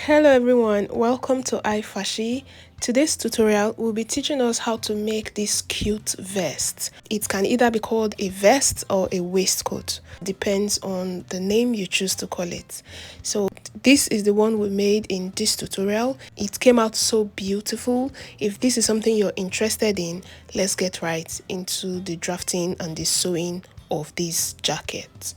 Hello everyone, welcome to iFashi. Today's tutorial will be teaching us how to make this cute vest. It can either be called a vest or a waistcoat, depends on the name you choose to call it. So this is the one we made in this tutorial. It came out so beautiful. If this is something you're interested in, let's get right into the drafting and the sewing of this jacket.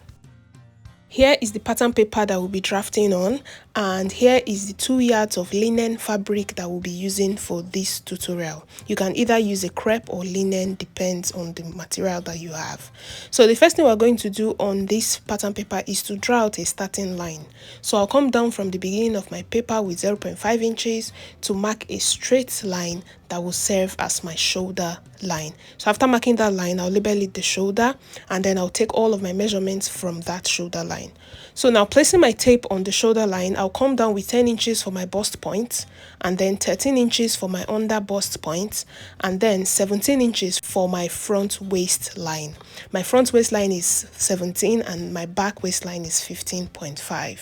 Here is the pattern paper that we'll be drafting on, and here is the 2 yards of linen fabric that we'll be using for this tutorial. You can either use a crepe or linen, depends on the material that you have. So the first thing we're going to do on this pattern paper is to draw out a starting line. So I'll come down from the beginning of my paper with 0.5 inches to mark a straight line that will serve as my shoulder line. So after marking that line, I'll label it the shoulder, and then I'll take all of my measurements from that shoulder line. So now, placing my tape on the shoulder line, I'll come down with 10 inches for my bust point, and then 13 inches for my under bust point, and then 17 inches for my front waistline. My front waistline is 17 and my back waistline is 15.5.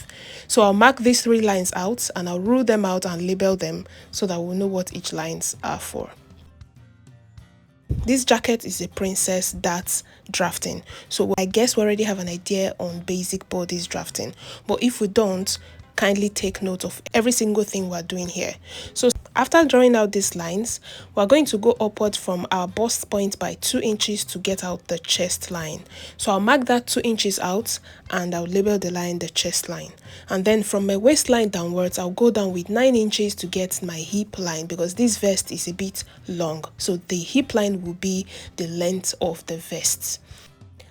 So I'll mark these 3 lines out and I'll rule them out and label them so that we'll know what each lines are for. This jacket is a princess dart drafting, so I guess we already have an idea on basic bodice drafting, but if we don't, kindly take note of every single thing we're doing here. So after drawing out these lines, we're going to go upward from our bust point by 2 inches to get out the chest line. So I'll mark that 2 inches out and I'll label the line the chest line. And then from my waistline downwards, I'll go down with 9 inches to get my hip line, because this vest is a bit long. So the hip line will be the length of the vest.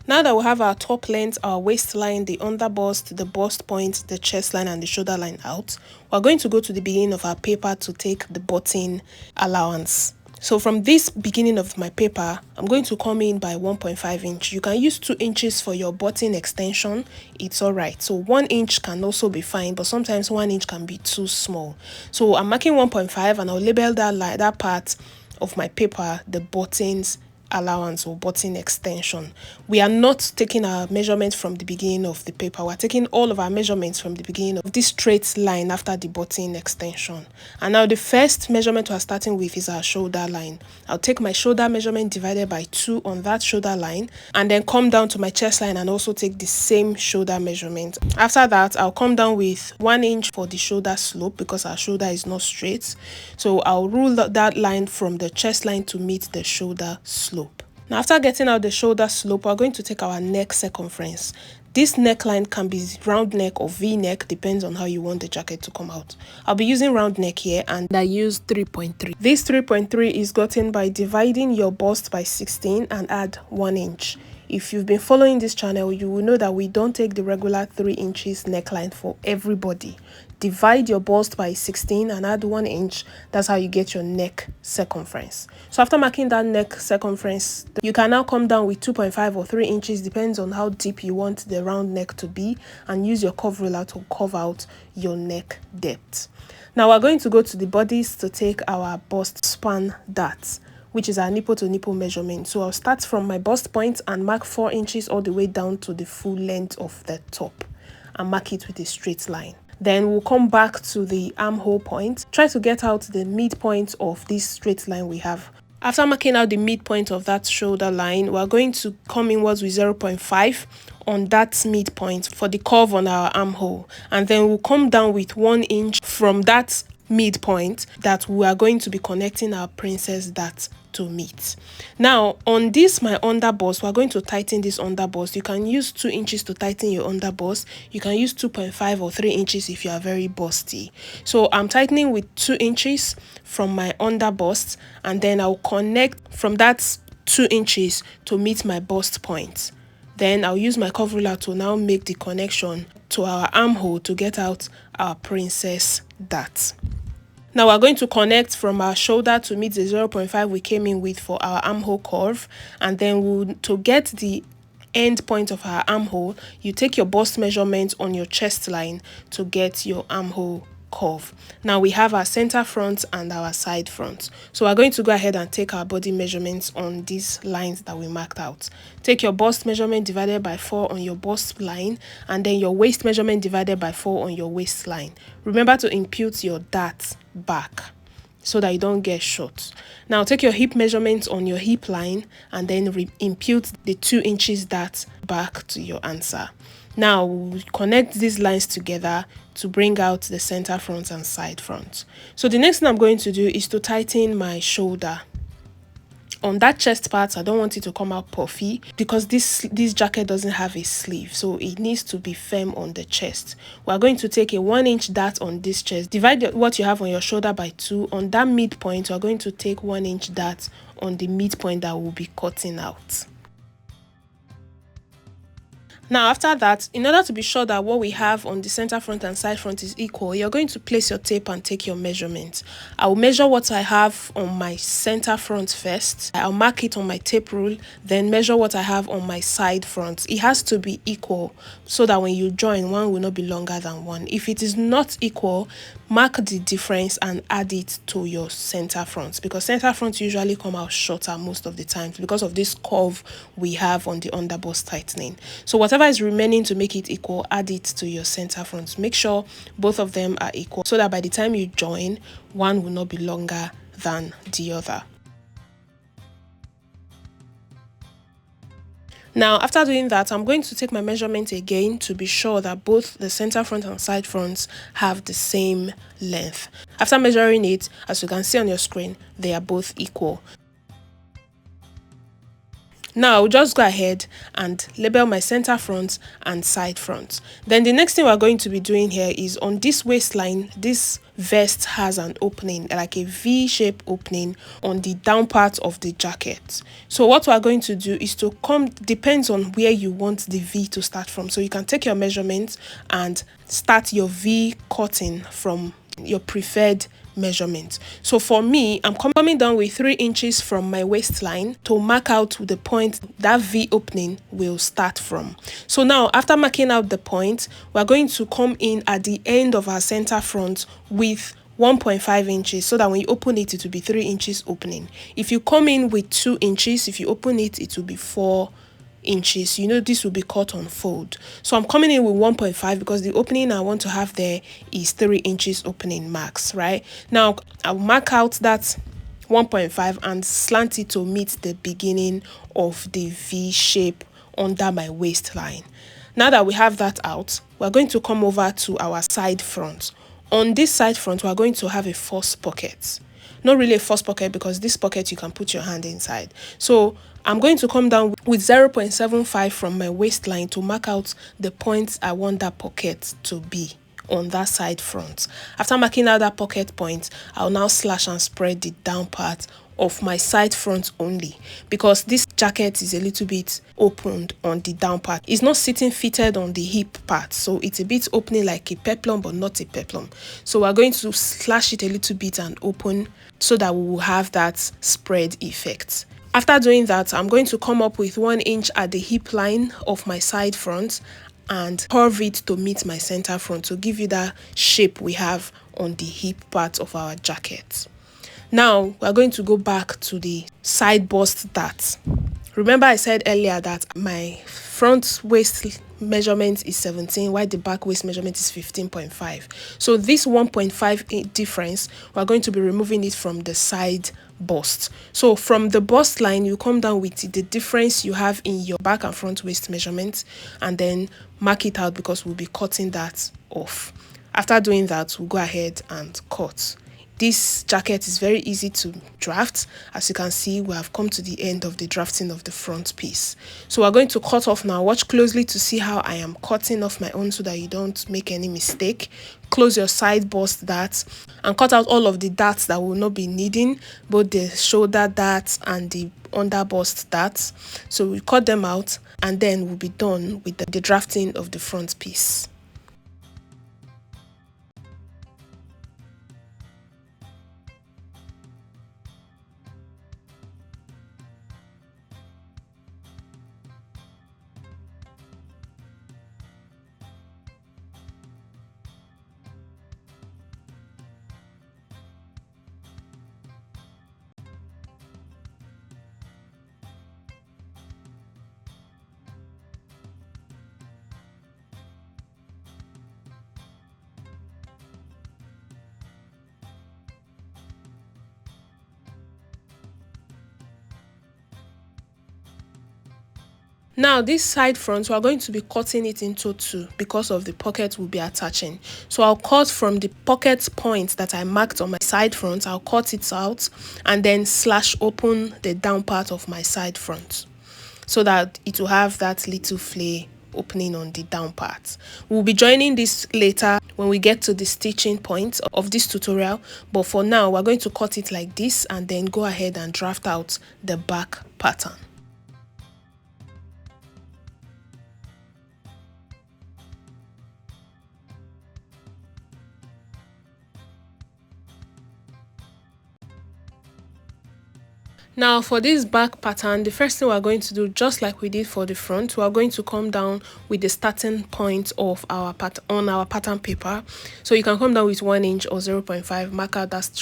Now that we have our top length, our waistline, the under bust, the bust point, the chest line and the shoulder line out, we're going to go to the beginning of our paper to take the button allowance. So from this beginning of my paper, I'm going to come in by 1.5 inch. You can use 2 inches for your button extension, it's alright. So 1 inch can also be fine, but sometimes 1 inch can be too small. So I'm marking 1.5 and I'll label that part of my paper the buttons allowance or button extension. We are not taking our measurements from the beginning of the paper. We're taking all of our measurements from the beginning of this straight line after the button extension. And now the first measurement we're starting with is our shoulder line. I'll take my shoulder measurement divided by 2 on that shoulder line, and then come down to my chest line and also take the same shoulder measurement. After that, I'll come down with 1 inch for the shoulder slope because our shoulder is not straight. So I'll rule that line from the chest line to meet the shoulder slope. Now after getting out the shoulder slope, we're going to take our neck circumference. This neckline can be round neck or V-neck, depends on how you want the jacket to come out. I'll be using round neck here and I use 3.3. This 3.3 is gotten by dividing your bust by 16 and add 1 inch. If you've been following this channel, you will know that we don't take the regular 3 inches neckline for everybody. Divide your bust by 16 and add 1 inch. That's how you get your neck circumference. So after marking that neck circumference, you can now come down with 2.5 or 3 inches, depends on how deep you want the round neck to be, and use your curve ruler to curve out your neck depth. Now we're going to go to the bodice to take our bust span dart, which is our nipple to nipple measurement. So I'll start from my bust point and mark 4 inches all the way down to the full length of the top and mark it with a straight line. Then we'll come back to the armhole point. Try to get out the midpoint of this straight line we have. After marking out the midpoint of that shoulder line, we're going to come inwards with 0.5 on that midpoint for the curve on our armhole. And then we'll come down with 1 inch from that midpoint that we are going to be connecting our princess dart to meet. Now on this my under bust, we're going to tighten this under bust. You can use 2 inches to tighten your under bust. You can use 2.5 or 3 inches if you are very busty. So I'm tightening with 2 inches from my under bust, and then I'll connect from that 2 inches to meet my bust point. Then I'll use my curve ruler to now make the connection to our armhole to get out our princess dart. Now we're going to connect from our shoulder to meet the 0.5 we came in with for our armhole curve, and then to get the end point of our armhole, you take your bust measurement on your chest line to get your armhole curve. Now we have our center front and our side front. So we're going to go ahead and take our body measurements on these lines that we marked out. Take your bust measurement divided by 4 on your bust line, and then your waist measurement divided by 4 on your waistline. Remember to impute your dart back so that you don't get short. Now take your hip measurements on your hip line and then impute the 2 inches dart back to your answer. Now we'll connect these lines together to bring out the center front and side front. So the next thing I'm going to do is to tighten my shoulder. On that chest part, I don't want it to come out puffy because this jacket doesn't have a sleeve, so it needs to be firm on the chest. We're going to take a 1-inch dart on this chest, divide what you have on your shoulder by 2. On that midpoint, we're going to take 1-inch dart on the midpoint that we'll be cutting out. Now after that, in order to be sure that what we have on the center front and side front is equal, you're going to place your tape and take your measurement. I will measure what I have on my center front first. I'll mark it on my tape rule, then measure what I have on my side front. It has to be equal so that when you join, one will not be longer than one. If it is not equal, mark the difference and add it to your center front, because center front usually come out shorter most of the times because of this curve we have on the underbust tightening. So whatever is remaining to make it equal, add it to your center front. Make sure both of them are equal so that by the time you join, one will not be longer than the other. Now, after doing that, I'm going to take my measurement again to be sure that both the center front and side fronts have the same length. After measuring it, as you can see on your screen, they are both equal. Now I'll just go ahead and label my center front and side front. Then the next thing we're going to be doing here is on this waistline, this vest has an opening, like a V-shaped opening on the down part of the jacket. So what we're going to do is to depends on where you want the V to start from. So you can take your measurements and start your V cutting from your preferred measurement. So for me, I'm coming down with 3 inches from my waistline to mark out the point that V opening will start from. So now after marking out the point, we're going to come in at the end of our center front with 1.5 inches so that when you open it, it will be 3 inches opening. If you come in with 2 inches, if you open it, it will be 4 inches. You know, this will be cut on fold. So I'm coming in with 1.5 because the opening I want to have there is 3 inches opening max, right? Now I'll mark out that 1.5 and slant it to meet the beginning of the V shape under my waistline. Now that we have that out, we're going to come over to our side front. On this side front, we're going to have a force pocket. Not really a force pocket because this pocket you can put your hand inside. So I'm going to come down with 0.75 from my waistline to mark out the points I want that pocket to be on that side front. After marking out that pocket point, I'll now slash and spread the down part of my side front only, because this jacket is a little bit opened on the down part. It's not sitting fitted on the hip part, so it's a bit opening like a peplum but not a peplum. So we're going to slash it a little bit and open so that we will have that spread effect. After doing that, I'm going to come up with 1 inch at the hip line of my side front and curve it to meet my center front to give you that shape we have on the hip part of our jacket. Now we're going to go back to the side bust dart. Remember I said earlier that my front waist measurement is 17 while the back waist measurement is 15.5. So this 1.5 difference, we're going to be removing it from the side bust. So from the bust line, you come down with the difference you have in your back and front waist measurement and then mark it out because we'll be cutting that off. After doing that, we'll go ahead and cut. This jacket is very easy to draft. As you can see, we have come to the end of the drafting of the front piece. So we're going to cut off now. Watch closely to see how I am cutting off my own so that you don't make any mistake. Close your side bust darts and cut out all of the darts that will not be needing, both the shoulder darts and the under bust darts. So we cut them out and then we'll be done with the drafting of the front piece. Now this side front, we are going to be cutting it into two because of the pocket will be attaching. So I'll cut from the pocket point that I marked on my side front. I'll cut it out and then slash open the down part of my side front so that it will have that little flay opening on the down part. We'll be joining this later when we get to the stitching point of this tutorial, but for now we're going to cut it like this and then go ahead and draft out the back pattern. Now for this back pattern, the first thing we're going to do, just like we did for the front, we're going to come down with the starting point of our on our pattern paper. So you can come down with 1 inch or 0.5, mark out that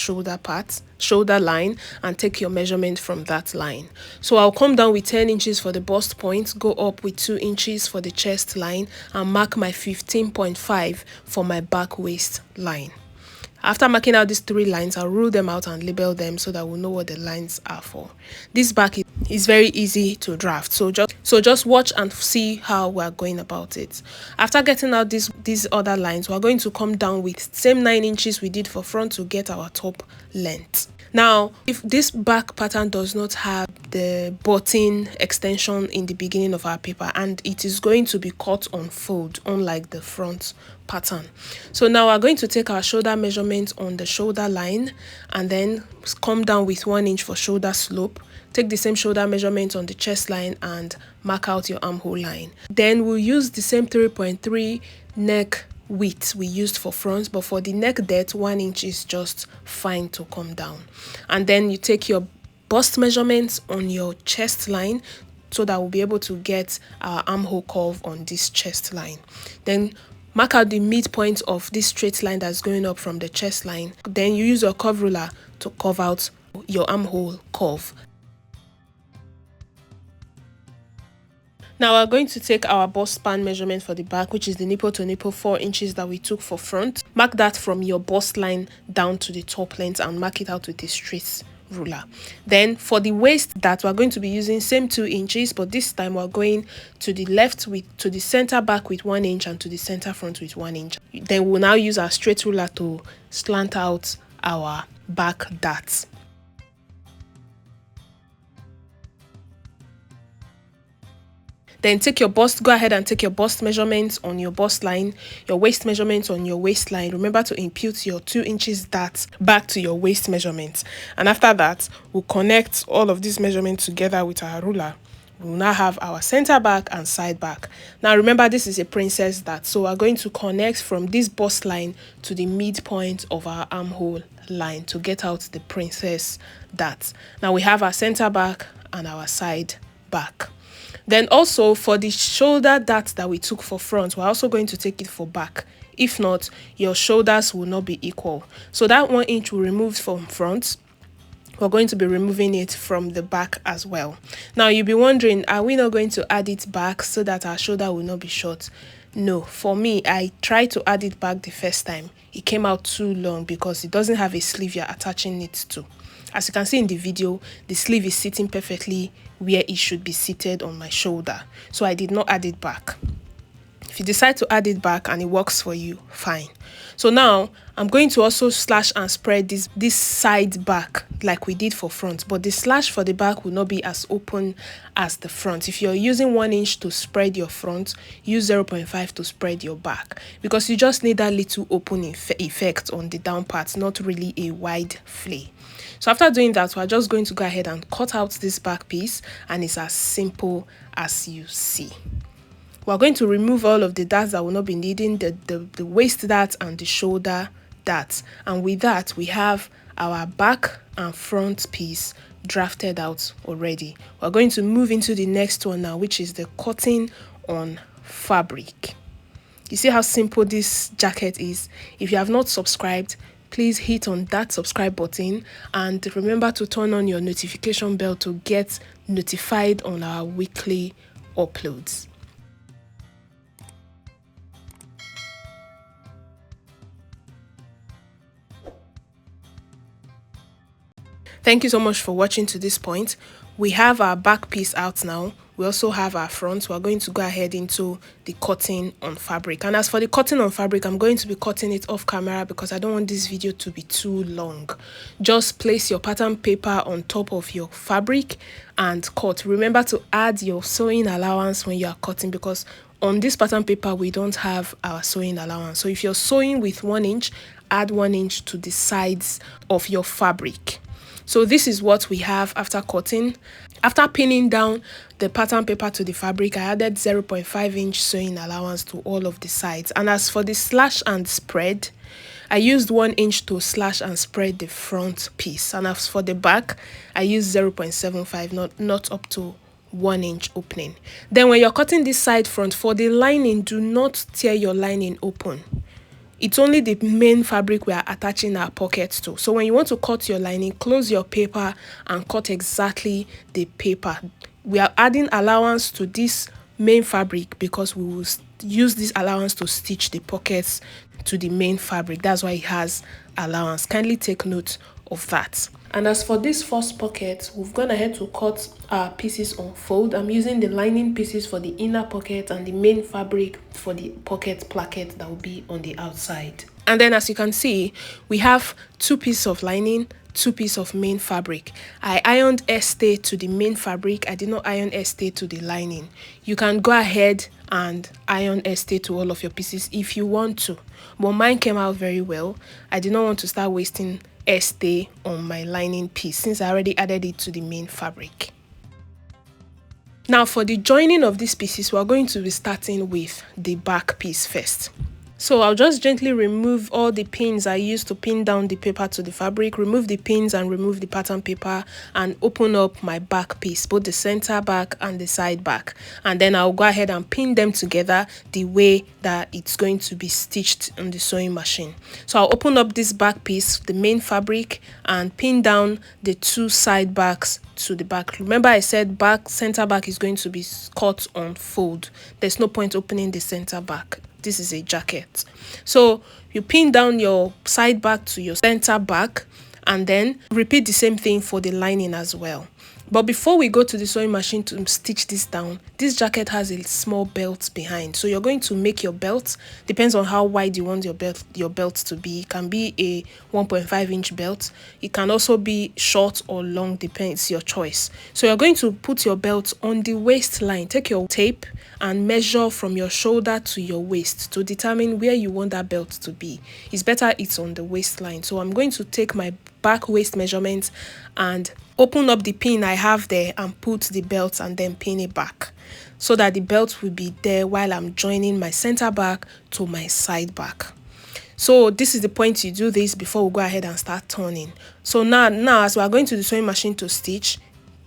shoulder line and take your measurement from that line. So I'll come down with 10 inches for the bust point, go up with 2 inches for the chest line and mark my 15.5 for my back waist line. After marking out these 3 lines, I'll rule them out and label them so that we'll know what the lines are for. This back is very easy to draft, so just watch and see how we're going about it. After getting out these other lines, we're going to come down with same 9 inches we did for front to get our top length. Now, if this back pattern does not have the button extension in the beginning of our paper, and it is going to be cut on fold, unlike the front pattern. So now we're going to take our shoulder measurement on the shoulder line and then come down with 1 inch for shoulder slope. Take the same shoulder measurement on the chest line and mark out your armhole line. Then we'll use the same 3.3 neck width we used for front, but for the neck depth 1 inch is just fine to come down. And then you take your bust measurements on your chest line so that we'll be able to get our armhole curve on this chest line. Then mark out the midpoint of this straight line that's going up from the chest line. Then you use your curve ruler to curve out your armhole curve. Now we're going to take our bust span measurement for the back, which is the nipple to nipple 4 inches that we took for front. Mark that from your bust line down to the top length and mark it out with a straight ruler. Then for the waist that we're going to be using same 2 inches, but this time we're going to the left to the center back with 1 inch and to the center front with 1 inch. Then we'll now use our straight ruler to slant out our back darts. Then go ahead and take your bust measurements on your bust line, your waist measurements on your waistline. Remember to impute your 2 inches dart back to your waist measurements. And after that, we'll connect all of these measurements together with our ruler. We'll now have our center back and side back. Now remember, this is a princess dart, so we're going to connect from this bust line to the midpoint of our armhole line to get out the princess dart. Now we have our center back and our side back. Then also for the shoulder dart that we took for front, we're also going to take it for back. If not, your shoulders will not be equal. So that 1 inch we removed from front, we're going to be removing it from the back as well. Now you'll be wondering, are we not going to add it back so that our shoulder will not be short? No, for me, I tried to add it back the first time. It came out too long because it doesn't have a sleeve you're attaching it to. As you can see in the video, the sleeve is sitting perfectly where it should be seated on my shoulder. So I did not add it back. If you decide to add it back and it works for you, fine. So now I'm going to also slash and spread this side back like we did for front, but the slash for the back will not be as open as the front. If you're using 1 inch to spread your front, use 0.5 to spread your back, because you just need that little open effect on the down part, not really a wide flay. So after doing that, we're just going to go ahead and cut out this back piece, and it's as simple as you see. We're going to remove all of the darts that will not be needing, the waist dart and the shoulder darts. And with that, we have our back and front piece drafted out already. We're going to move into the next one now, which is the cutting on fabric. You see how simple this jacket is? If you have not subscribed, please hit on that subscribe button and remember to turn on your notification bell to get notified on our weekly uploads. Thank you so much for watching to this point. We have our back piece out now. we also have our front. We're going to go ahead into the cutting on fabric. And as for the cutting on fabric, I'm going to be cutting it off camera because I don't want this video to be too long. Just place your pattern paper on top of your fabric and cut. Remember to add your sewing allowance when you are cutting, because on this pattern paper we don't have our sewing allowance. So if you're sewing with 1 inch, add 1 inch to the sides of your fabric. So this is what we have after cutting. After pinning down the pattern paper to the fabric, I added 0.5 inch sewing allowance to all of the sides. And as for the slash and spread, I used 1 inch to slash and spread the front piece. And as for the back, I used 0.75, not up to 1 inch opening. Then when you're cutting this side front, for the lining, do not tear your lining open. It's only the main fabric we are attaching our pockets to. So when you want to cut your lining, close your paper and cut exactly the paper. We are adding allowance to this main fabric because we will use this allowance to stitch the pockets to the main fabric. That's why it has allowance. Kindly take note of that. And as for this first pocket, we've gone ahead to cut our pieces on fold. I'm using the lining pieces for the inner pocket and the main fabric for the pocket placket that will be on the outside. And then as you can see, we have 2 pieces of lining, 2 pieces of main fabric. I ironed stay to the main fabric. I did not iron stay to the lining. You can go ahead and iron stay to all of your pieces if you want to, but mine came out very well. I did not want to start wasting stay on my lining piece since I already added it to the main fabric. Now for the joining of these pieces, we're going to be starting with the back piece first. So I'll just gently remove all the pins I used to pin down the paper to the fabric, remove the pins and remove the pattern paper, and open up my back piece, both the center back and the side back. And then I'll go ahead and pin them together the way that it's going to be stitched on the sewing machine. So I'll open up this back piece, the main fabric, and pin down the 2 side backs to the back. Remember I said center back is going to be cut on fold. There's no point opening the center back. This is a jacket. So you pin down your side back to your center back and then repeat the same thing for the lining as well. But before we go to the sewing machine to stitch this down, this jacket has a small belt behind. So you're going to make your belt, depends on how wide you want your belt to be. It can be a 1.5 inch belt. It can also be short or long, depends your choice. So you're going to put your belt on the waistline. Take your tape and measure from your shoulder to your waist to determine where you want that belt to be. It's better it's on the waistline. So I'm going to take my back waist measurement and open up the pin I have there and put the belt and then pin it back so that the belt will be there while I'm joining my center back to my side back. So this is the point you do this before we go ahead and start turning. So now as we are going to the sewing machine to stitch,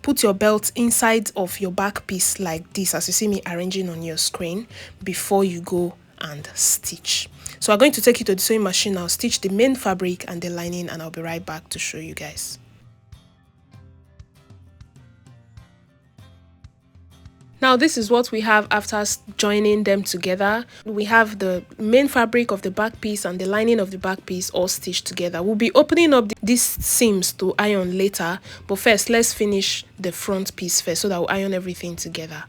put your belt inside of your back piece like this, as you see me arranging on your screen, before you go and stitch. So I'm going to take it to the sewing machine. I'll stitch the main fabric and the lining and I'll be right back to show you guys. Now this is what we have after joining them together. We have the main fabric of the back piece and the lining of the back piece all stitched together. We'll be opening up these seams to iron later, but first let's finish the front piece first so that we'll iron everything together.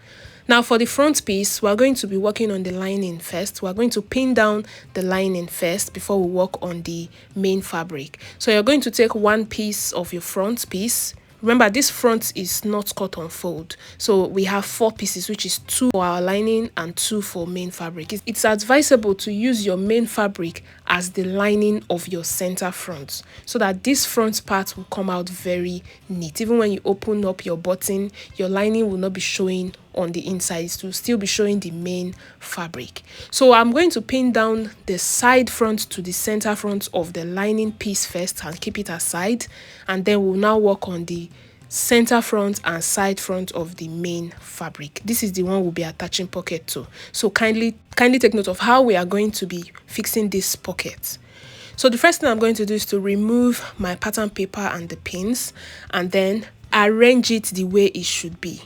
Now for the front piece, we're going to be working on the lining first. We're going to pin down the lining first before we work on the main fabric. So you're going to take 1 piece of your front piece. Remember, this front is not cut on fold. So we have 4 pieces, which is 2 for our lining and 2 for main fabric. It's advisable to use your main fabric as the lining of your center front so that this front part will come out very neat. Even when you open up your button, your lining will not be showing on the inside. It will still be showing the main fabric. So I'm going to pin down the side front to the center front of the lining piece first and keep it aside, and then we'll now work on the center front and side front of the main fabric. This is the one we'll be attaching pocket to. So kindly take note of how we are going to be fixing this pocket. So the first thing I'm going to do is to remove my pattern paper and the pins and then arrange it the way it should be.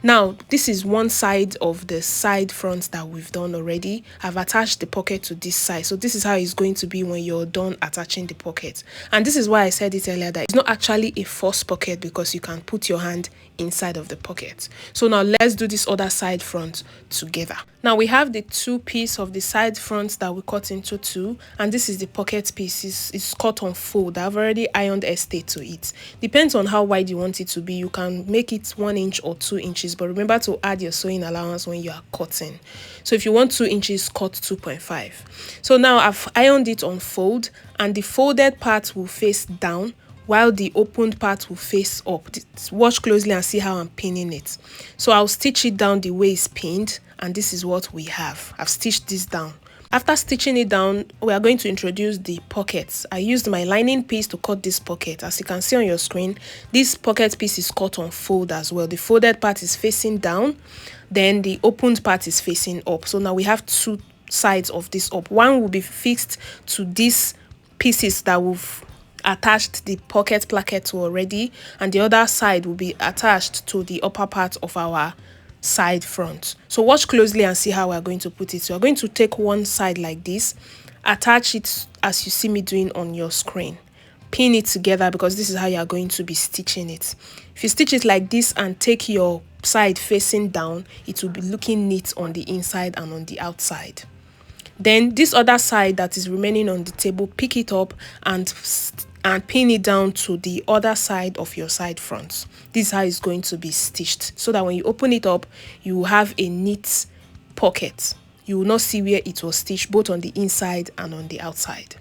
Now, this is one side of the side front that we've done already. I've attached the pocket to this side. So this is how it's going to be when you're done attaching the pocket. And this is why I said it earlier that it's not actually a forced pocket because you can put your hand inside of the pocket. So now let's do this other side front together. Now we have the two piece of the side front that we cut into two, and this is the pocket piece. It's cut on fold. I've already ironed estate to it. Depends on how wide you want it to be. You can make it 1 inch or 2 inches, but remember to add your sewing allowance when you are cutting. So if you want 2 inches, cut 2.5. So now I've ironed it on fold, and the folded part will face down while the opened part will face up. Watch closely and see how I'm pinning it. So I'll stitch it down the way it's pinned, and this is what we have. I've stitched this down. After stitching it down, we are going to introduce the pockets. I used my lining piece to cut this pocket. As you can see on your screen, this pocket piece is cut on fold as well. The folded part is facing down, then the opened part is facing up. So now we have two sides of this up. One will be fixed to these pieces that we've attached the pocket placket to already, and the other side will be attached to the upper part of our side front. So watch closely and see how we're going to put it. So we're going to take one side like this, attach it as you see me doing on your screen, pin it together because this is how you're going to be stitching it. If you stitch it like this and take your side facing down, it will be looking neat on the inside and on the outside. Then this other side that is remaining on the table, pick it up and pin it down to the other side of your side front. This is how it's going to be stitched, so that when you open it up, you will have a neat pocket. You will not see where it was stitched, both on the inside and on the outside.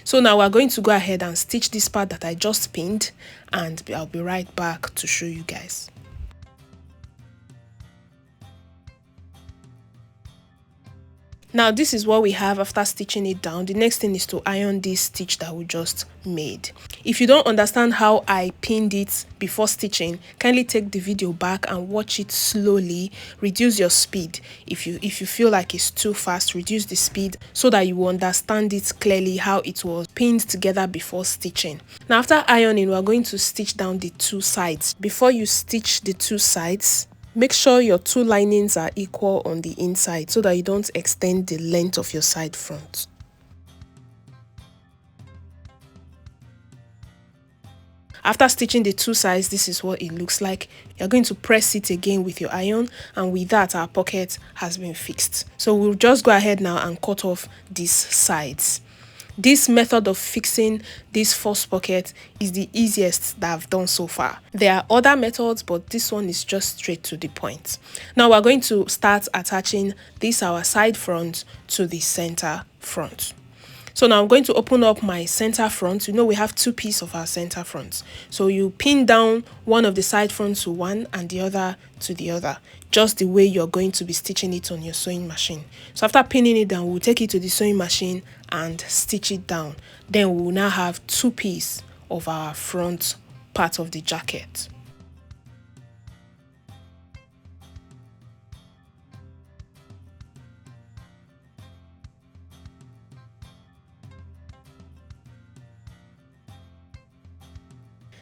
So now we're going to go ahead and stitch this part that I just pinned, and I'll be right back to show you guys. Now this is what we have after stitching it down. The next thing is to iron this stitch that we just made. If you don't understand how I pinned it before stitching, kindly take the video back and watch it slowly. Reduce your speed. If you feel like it's too fast, reduce the speed so that you will understand it clearly how it was pinned together before stitching. Now after ironing, we are going to stitch down the two sides. Before you stitch the two sides, make sure your two linings are equal on the inside so that you don't extend the length of your side front. After stitching the two sides, this is what it looks like. You're going to press it again with your iron, and with that our pocket has been fixed. So we'll just go ahead now and cut off these sides. This method of fixing this first pocket is the easiest that I've done so far. There are other methods, but this one is just straight to the point. Now we're going to start attaching this our side front to the center front. So now I'm going to open up my center front. You know we have two pieces of our center front. So you pin down one of the side fronts to one and the other to the other, just the way you're going to be stitching it on your sewing machine. So after pinning it down, we'll take it to the sewing machine and stitch it down. Then we will now have two pieces of our front part of the jacket.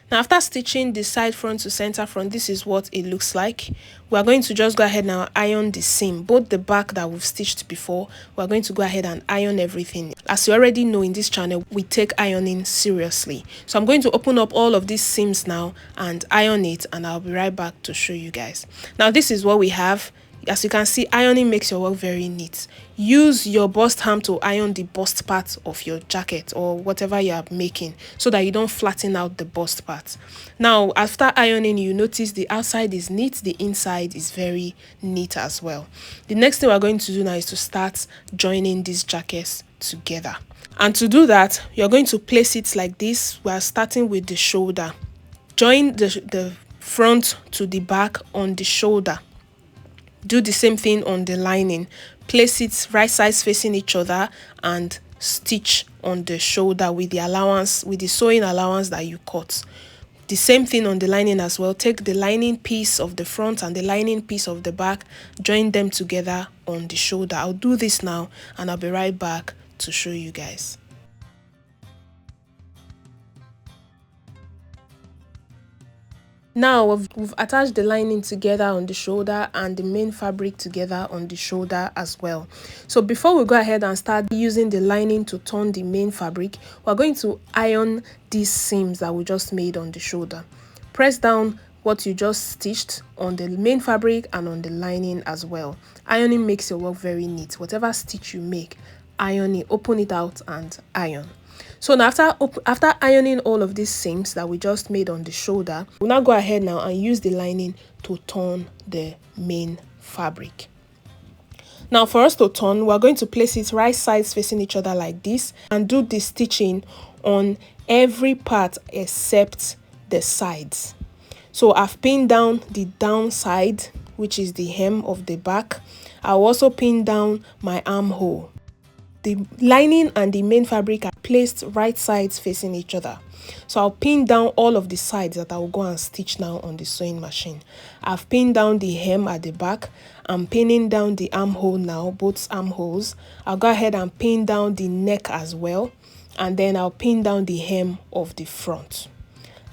Now after stitching the side front to center front, this is what it looks like. We are going to just go ahead now iron the seam, both the back that we've stitched before. We are going to go ahead and iron everything. As you already know, in this channel we take ironing seriously. So I'm going to open up all of these seams now and iron it, and I'll be right back to show you guys. Now this is what we have. As you can see, ironing makes your work very neat. Use your bust ham to iron the bust part of your jacket or whatever you are making so that you don't flatten out the bust part. Now, after ironing, you notice the outside is neat, the inside is very neat as well. The next thing we're going to do now is to start joining these jackets together. And to do that, you're going to place it like this. We are starting with the shoulder. Join the front to the back on the shoulder. Do the same thing on the lining. Place it right sides facing each other and stitch on the shoulder with the sewing allowance that you cut. The same thing on the lining as well. Take the lining piece of the front and the lining piece of the back, join them together on the shoulder. I'll do this now and I'll be right back to show you guys. Now we've attached the lining together on the shoulder and the main fabric together on the shoulder as well. So before we go ahead and start using the lining to turn the main fabric, we're going to iron these seams that we just made on the shoulder. Press down what you just stitched on the main fabric and on the lining as well. Ironing makes your work very neat. Whatever stitch you make, iron it, open it out and iron. So now after ironing all of these seams that we just made on the shoulder, we'll now go ahead now and use the lining to turn the main fabric. Now for us to turn, we're going to place it right sides facing each other like this and do the stitching on every part except the sides. So I've pinned down the down side, which is the hem of the back. I'll also pin down my armhole. The lining and the main fabric are placed right sides facing each other. So I'll pin down all of the sides that I will go and stitch now on the sewing machine. I've pinned down the hem at the back. I'm pinning down the armhole now, both armholes. I'll go ahead and pin down the neck as well. And then I'll pin down the hem of the front.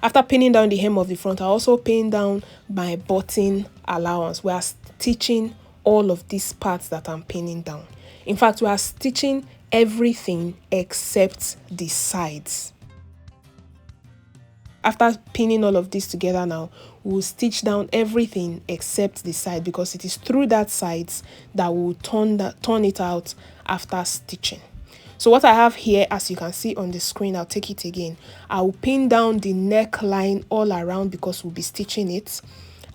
After pinning down the hem of the front, I'll also pin down my button allowance. We are stitching all of these parts that I'm pinning down. In fact, we are stitching everything except the sides. After pinning all of this together now, we'll stitch down everything except the side because it is through that sides that we'll turn it out after stitching. So what I have here, as you can see on the screen, I'll take it again. I'll pin down the neckline all around because we'll be stitching it.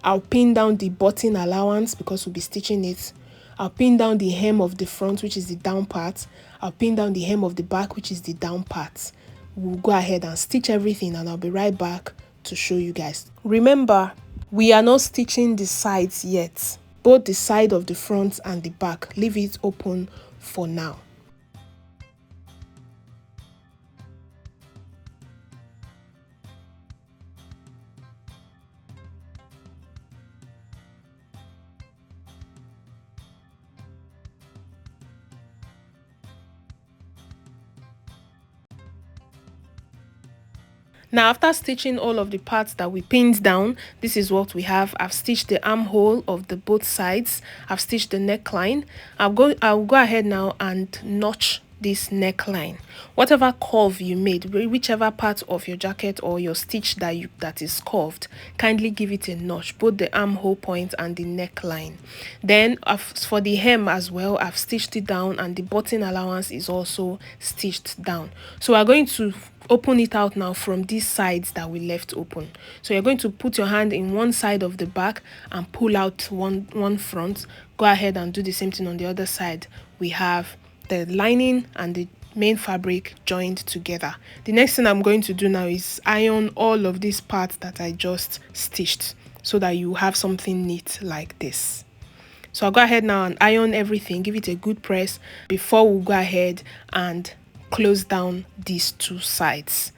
I'll pin down the button allowance because we'll be stitching it. I'll pin down the hem of the front, which is the down part. I'll pin down the hem of the back, which is the down part. We'll go ahead and stitch everything and I'll be right back to show you guys. Remember, we are not stitching the sides yet. Both the side of the front and the back. Leave it open for now. Now after stitching all of the parts that we pinned down, this is what we have. I've stitched the armhole of the both sides. I've stitched the neckline. I'll go ahead now and notch this neckline. Whatever curve you made, whichever part of your jacket or your stitch that is curved, kindly give it a notch, both the armhole point and the neckline. Then for the hem as well, I've stitched it down and the button allowance is also stitched down. So we're going to open it out now from these sides that we left open. So you're going to put your hand in one side of the back and pull out one front. Go ahead and do the same thing on the other side. We have the lining and the main fabric joined together. The next thing I'm going to do now is iron all of these parts that I just stitched so that you have something neat like this. So I'll go ahead now and iron everything, give it a good press before we go ahead and close down these two sides.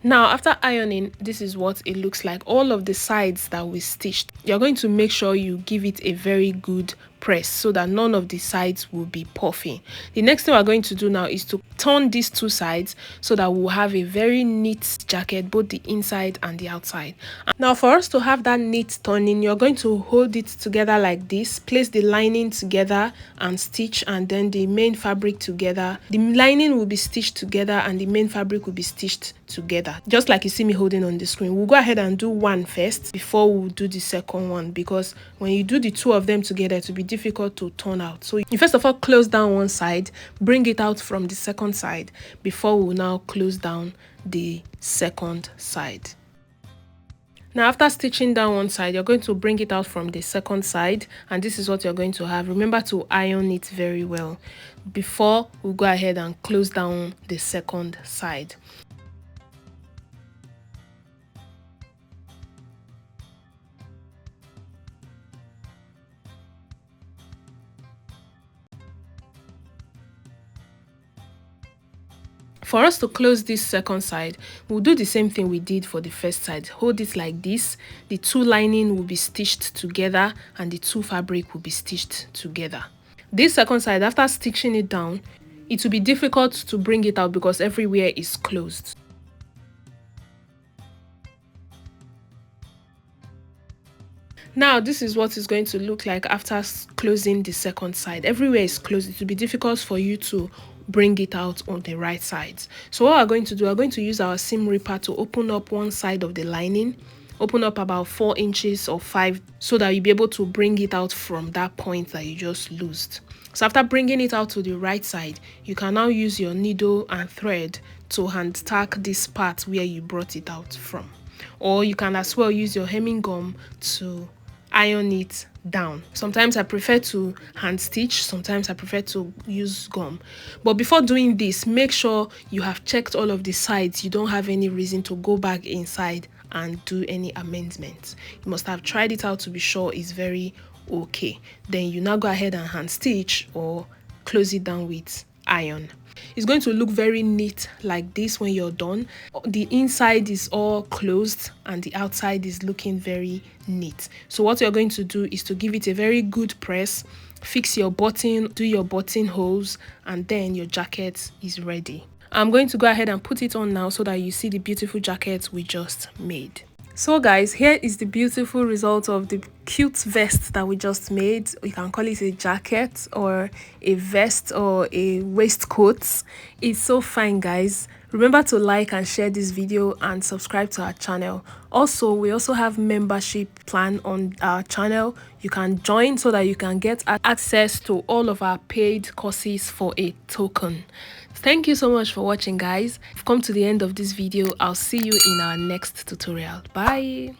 Now after ironing, this is what it looks like. All of the sides that we stitched, you're going to make sure you give it a very good press so that none of the sides will be puffy. The next thing we're going to do now is to turn these two sides so that we'll have a very neat jacket, both the inside and the outside. Now for us to have that neat turning, you're going to hold it together like this, place the lining together and stitch, and then the main fabric together. The lining will be stitched together and the main fabric will be stitched together, just like you see me holding on the screen. We'll go ahead and do one first before we'll do the second one, because when you do the two of them together, it will be difficult to turn out. So you first of all close down one side, bring it out from the second side before we'll now close down the second side. Now after stitching down one side, you're going to bring it out from the second side, and this is what you're going to have. Remember to iron it very well before we go ahead and close down the second side. For us to close this second side, we'll do the same thing we did for the first side. Hold it like this. The two lining will be stitched together and the two fabric will be stitched together. This second side, after stitching it down, it will be difficult to bring it out because everywhere is closed. Now, this is what it's going to look like after closing the second side. Everywhere is closed. It will be difficult for you to bring it out on the right side. So what we're going to do, we're going to use our seam ripper to open up one side of the lining, open up about 4 inches or 5, so that you'll be able to bring it out from that point that you just loosed. So after bringing it out to the right side, you can now use your needle and thread to hand tack this part where you brought it out from. Or you can as well use your hemming gum to iron it down. Sometimes I prefer to hand stitch, sometimes I prefer to use gum. But before doing this, make sure you have checked all of the sides. You don't have any reason to go back inside and do any amendments. You must have tried it out to be sure it's very okay. Then you now go ahead and hand stitch or close it down with iron. It's going to look very neat like this when you're done. The inside is all closed and the outside is looking very neat. So what you're going to do is to give it a very good press, fix your button, do your button holes, and then your jacket is ready. I'm going to go ahead and put it on now so that you see the beautiful jacket we just made. So guys, here is the beautiful result of the cute vest that we just made. You can call it a jacket or a vest or a waistcoat. It's so fine, guys. Remember to like and share this video and subscribe to our channel. Also, we also have membership plan on our channel. You can join so that you can get access to all of our paid courses for a token. Thank you so much for watching, guys. We've come to the end of this video. I'll see you in our next tutorial. Bye.